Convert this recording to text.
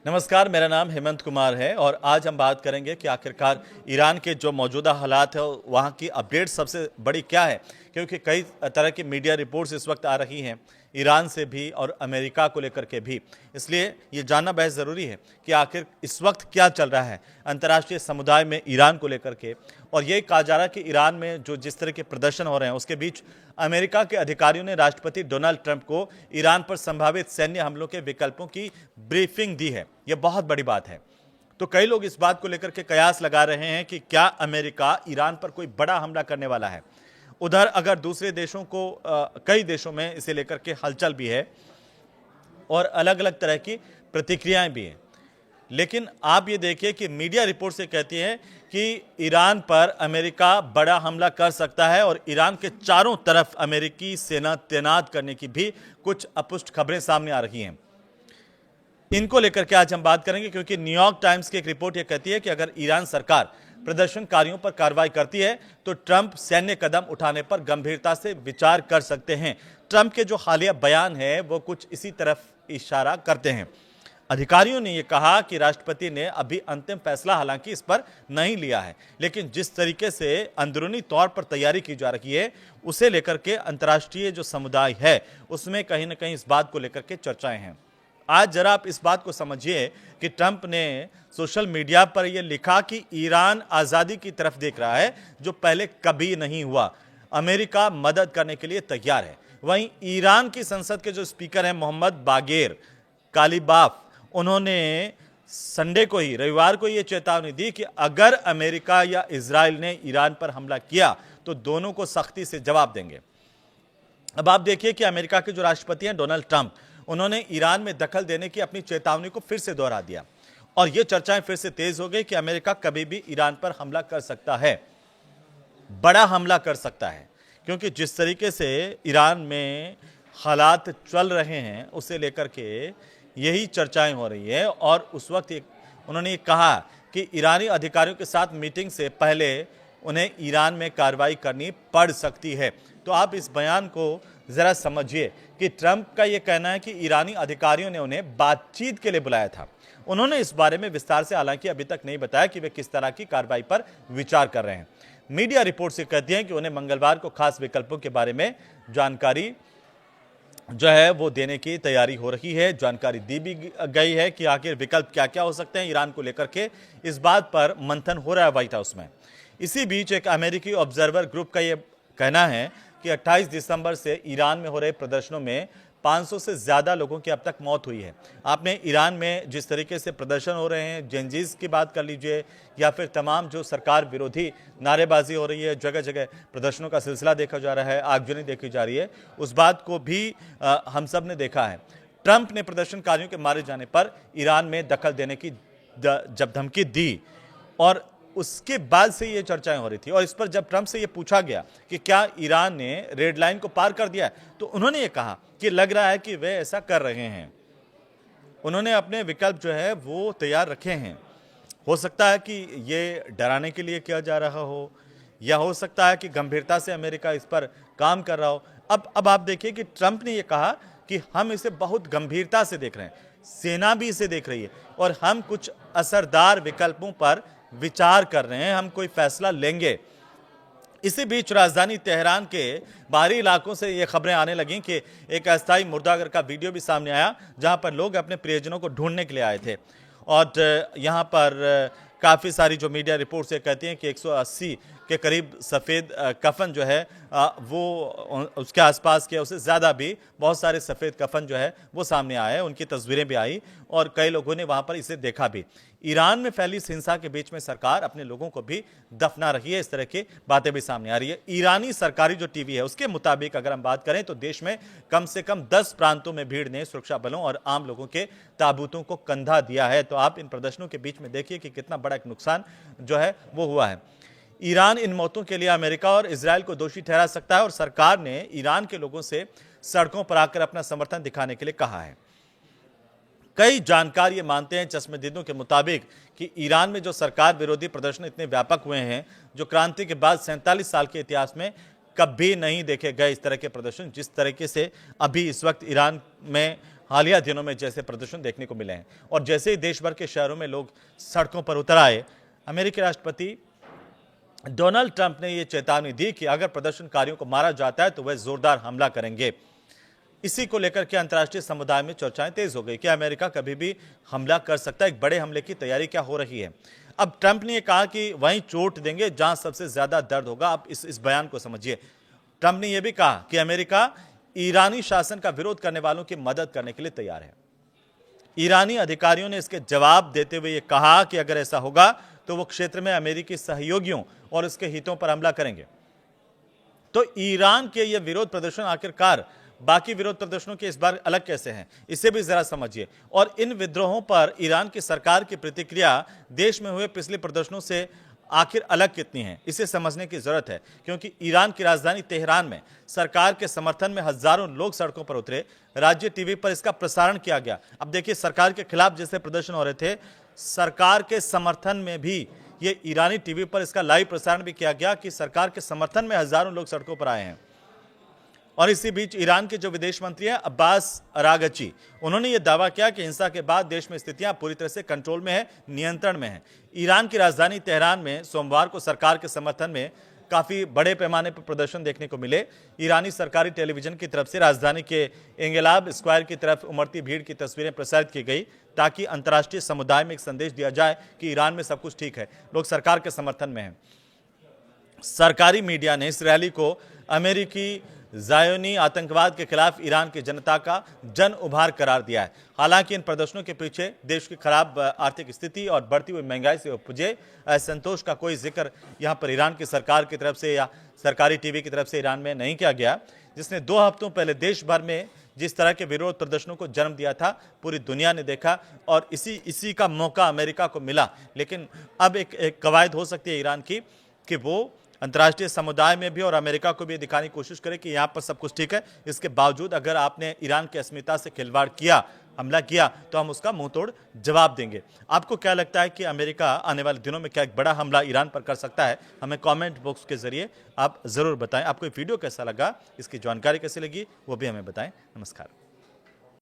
नमस्कार, मेरा नाम हेमंत कुमार है और आज हम बात करेंगे कि आखिरकार ईरान के जो मौजूदा हालात है वहाँ की अपडेट सबसे बड़ी क्या है, क्योंकि कई तरह की मीडिया रिपोर्ट्स इस वक्त आ रही हैं ईरान से भी और अमेरिका को लेकर के भी। इसलिए ये जानना बेहद ज़रूरी है कि आखिर इस वक्त क्या चल रहा है अंतर्राष्ट्रीय समुदाय में ईरान को लेकर के। और ये कहा जा रहा है कि ईरान में जो जिस तरह के प्रदर्शन हो रहे हैं उसके बीच अमेरिका के अधिकारियों ने राष्ट्रपति डोनाल्ड ट्रंप को ईरान पर संभावित सैन्य हमलों के विकल्पों की ब्रीफिंग दी है। यह बहुत बड़ी बात है। तो कई लोग इस बात को लेकर के कयास लगा रहे हैं कि क्या अमेरिका ईरान पर कोई बड़ा हमला करने वाला है। उधर अगर दूसरे देशों को कई देशों में इसे लेकर के हलचल भी है और अलग अलग तरह की प्रतिक्रियाएं भी हैं, लेकिन आप ये देखिए कि मीडिया रिपोर्ट से कहती है कि ईरान पर अमेरिका बड़ा हमला कर सकता है और ईरान के चारों तरफ अमेरिकी सेना तैनात करने की भी कुछ अपुष्ट खबरें सामने आ रही हैं। इनको लेकर के आज हम बात करेंगे, क्योंकि न्यूयॉर्क टाइम्स की एक रिपोर्ट यह कहती है कि अगर ईरान सरकार प्रदर्शनकारियों पर कार्रवाई करती है तो ट्रंप सैन्य कदम उठाने पर गंभीरता से विचार कर सकते हैं। ट्रंप के जो हालिया बयान है वो कुछ इसी तरफ इशारा करते हैं। अधिकारियों ने यह कहा कि राष्ट्रपति ने अभी अंतिम फैसला हालांकि इस पर नहीं लिया है, लेकिन जिस तरीके से अंदरूनी तौर पर तैयारी की जा रही है उसे लेकर के अंतर्राष्ट्रीय जो समुदाय है उसमें कहीं ना कहीं इस बात को लेकर के चर्चाएं हैं। आज जरा आप इस बात को समझिए कि ट्रंप ने सोशल मीडिया पर यह लिखा कि ईरान आज़ादी की तरफ देख रहा है जो पहले कभी नहीं हुआ। अमेरिका मदद करने के लिए तैयार है। वहीं ईरान की संसद के जो स्पीकर हैं मोहम्मद बागेर कालिबाफ, उन्होंने संडे को ही रविवार को यह चेतावनी दी कि अगर अमेरिका या इजराइल ने ईरान पर हमला किया तो दोनों को सख्ती से जवाब देंगे। अब आप देखिए कि अमेरिका के जो राष्ट्रपति हैं डोनाल्ड ट्रंप, उन्होंने ईरान में दखल देने की अपनी चेतावनी को फिर से दोहरा दिया और यह चर्चाएं फिर से तेज हो गई कि अमेरिका कभी भी ईरान पर हमला कर सकता है, बड़ा हमला कर सकता है, क्योंकि जिस तरीके से ईरान में हालात चल रहे हैं उसे लेकर के यही चर्चाएं हो रही है। और उस वक्त उन्होंने ये कहा कि ईरानी अधिकारियों के साथ मीटिंग से पहले उन्हें ईरान में कार्रवाई करनी पड़ सकती है। तो आप इस बयान को जरा समझिए कि ट्रंप का यह कहना है कि ईरानी अधिकारियों ने उन्हें बातचीत के लिए बुलाया था। उन्होंने इस बारे में विस्तार से हालांकि अभी तक नहीं बताया कि वे किस तरह की कार्रवाई पर विचार कर रहे हैं। मीडिया रिपोर्ट से कहती हैं कि उन्हें मंगलवार को खास विकल्पों के बारे में जानकारी जो है वो देने की तैयारी हो रही है। जानकारी दी भी गई है कि आखिर विकल्प क्या क्या हो सकते हैं ईरान को लेकर के। इस बात पर मंथन हो रहा है व्हाइट हाउस में। इसी बीच एक अमेरिकी ऑब्जर्वर ग्रुप का यह कहना है कि 28 दिसंबर से ईरान में हो रहे प्रदर्शनों में 500 से ज्यादा लोगों की अब तक मौत हुई है। आपने ईरान में जिस तरीके से प्रदर्शन हो रहे हैं, जेनजीज की बात कर लीजिए या फिर तमाम जो सरकार विरोधी नारेबाजी हो रही है, जगह जगह प्रदर्शनों का सिलसिला देखा जा रहा है, आगजनी देखी जा रही है, उस बात को भी हम सब ने देखा है। ट्रंप ने प्रदर्शनकारियों के मारे जाने पर ईरान में दखल देने की जब धमकी दी और उसके बाद से ये चर्चाएं हो रही थी। और इस पर जब ट्रंप से ये पूछा गया कि क्या ईरान ने रेड लाइन को पार कर दिया, तो उन्होंने ये कहा कि लग रहा है कि वे ऐसा कर रहे हैं। उन्होंने अपने विकल्प जो है वो तैयार रखे हैं। हो सकता है कि ये डराने के लिए किया जा रहा हो या हो सकता है कि गंभीरता से अमेरिका इस पर काम कर रहा हो। अब आप देखिए कि ट्रंप ने यह कहा कि हम इसे बहुत गंभीरता से देख रहे हैं, सेना भी इसे देख रही है और हम कुछ असरदार विकल्पों पर विचार कर रहे हैं, हम कोई फैसला लेंगे। इसी बीच राजधानी तेहरान के बाहरी इलाकों से ये खबरें आने लगी कि एक अस्थायी मुर्दाघर का वीडियो भी सामने आया, जहां पर लोग अपने प्रियजनों को ढूंढने के लिए आए थे। और यहां पर काफ़ी सारी जो मीडिया रिपोर्ट से कहती हैं कि 180 के करीब सफ़ेद कफन जो है वो उसके आसपास के, उससे ज़्यादा भी बहुत सारे सफ़ेद कफन जो है वो सामने आए, उनकी तस्वीरें भी आई और कई लोगों ने वहाँ पर इसे देखा भी। ईरान में फैली इस हिंसा के बीच में सरकार अपने लोगों को भी दफना रही है, इस तरह की बातें भी सामने आ रही है। ईरानी सरकारी जो टीवी है उसके मुताबिक अगर हम बात करें तो देश में कम से कम 10 प्रांतों में भीड़ ने सुरक्षा बलों और आम लोगों के ताबूतों को कंधा दिया है। तो आप इन प्रदर्शनों के बीच में देखिए कि कितना बड़ा एक नुकसान जो है वो हुआ है। ईरान इन मौतों के लिए अमेरिका और इजराइल को दोषी ठहरा सकता है और सरकार ने ईरान के लोगों से सड़कों पर आकर अपना समर्थन दिखाने के लिए कहा है। कई जानकार ये मानते हैं, चश्मदीदों के मुताबिक, कि ईरान में जो सरकार विरोधी प्रदर्शन इतने व्यापक हुए हैं जो क्रांति के बाद 47 साल के इतिहास में कभी नहीं देखे गए इस तरह के प्रदर्शन, जिस तरीके से अभी इस वक्त ईरान में हालिया दिनों में जैसे प्रदर्शन देखने को मिले हैं और जैसे ही देश भर के शहरों में लोग सड़कों पर उतर आए, अमेरिकी राष्ट्रपति डोनाल्ड ट्रंप ने यह चेतावनी दी कि अगर प्रदर्शनकारियों को मारा जाता है तो वह जोरदार हमला करेंगे। इसी को लेकर के अंतर्राष्ट्रीय समुदाय में चर्चाएं तेज हो गई कि अमेरिका कभी भी हमला कर सकता है। एक बड़े हमले की तैयारी क्या हो रही है। अब ट्रंप ने यह कहा कि वहीं चोट देंगे जहां सबसे ज्यादा दर्द होगा। आप इस बयान को समझिए। ट्रंप ने यह भी कहा कि अमेरिका ईरानी शासन का विरोध करने वालों की मदद करने के लिए तैयार है। ईरानी अधिकारियों ने इसके जवाब देते हुए यह कहा कि अगर ऐसा होगा तो वो क्षेत्र में अमेरिकी सहयोगियों और इसके हितों पर हमला करेंगे। तो ईरान के ये विरोध प्रदर्शन आखिरकार बाकी विरोध प्रदर्शनों के इस बार अलग कैसे हैं, इसे भी जरा समझिए। और इन विद्रोहों पर ईरान की सरकार की प्रतिक्रिया देश में हुए पिछले प्रदर्शनों से आखिर अलग कितनी है, इसे समझने की जरूरत है। क्योंकि ईरान की राजधानी तेहरान में सरकार के समर्थन में हजारों लोग सड़कों पर उतरे। राज्य टीवी पर इसका प्रसारण किया गया। अब देखिए, सरकार के खिलाफ जैसे प्रदर्शन हो रहे थे, सरकार के समर्थन में भी ये ईरानी टीवी पर इसका लाइव प्रसारण भी किया गया कि सरकार के समर्थन में हजारों लोग सड़कों पर आए हैं। और इसी बीच ईरान के जो विदेश मंत्री हैं अब्बास अरागची, उन्होंने ये दावा किया कि हिंसा के बाद देश में स्थितियां पूरी तरह से कंट्रोल में है, नियंत्रण में है। ईरान की राजधानी तेहरान में सोमवार को सरकार के समर्थन में काफी बड़े पैमाने पर प्रदर्शन देखने को मिले। ईरानी सरकारी टेलीविजन की तरफ से राजधानी के इंगलाब स्क्वायर की तरफ उमड़ती भीड़ की तस्वीरें प्रसारित की गई ताकि अंतर्राष्ट्रीय समुदाय में एक संदेश दिया जाए कि ईरान में सब कुछ ठीक है, लोग सरकार के समर्थन में हैं। सरकारी मीडिया ने इस रैली को अमेरिकी ज़ायोनी आतंकवाद के खिलाफ ईरान की जनता का जन उभार करार दिया है। हालांकि इन प्रदर्शनों के पीछे देश की खराब आर्थिक स्थिति और बढ़ती हुई महंगाई से उपजे असंतोष का कोई जिक्र यहां पर ईरान की सरकार की तरफ से या सरकारी टीवी की तरफ से ईरान में नहीं किया गया, जिसने 2 हफ्तों पहले देश भर में जिस तरह के विरोध प्रदर्शनों को जन्म दिया था, पूरी दुनिया ने देखा और इसी का मौका अमेरिका को मिला। लेकिन अब एक कवायद हो सकती है ईरान की कि वो अंतर्राष्ट्रीय समुदाय में भी और अमेरिका को भी दिखाने की कोशिश करे कि यहाँ पर सब कुछ ठीक है। इसके बावजूद अगर आपने ईरान की अस्मिता से खिलवाड़ किया, हमला किया, तो हम उसका मुंह तोड़ जवाब देंगे। आपको क्या लगता है कि अमेरिका आने वाले दिनों में क्या एक बड़ा हमला ईरान पर कर सकता है? हमें कमेंट बॉक्स के जरिए आप जरूर बताएं। आपको ये वीडियो कैसा लगा, इसकी जानकारी कैसी लगी, वो भी हमें बताएं। नमस्कार।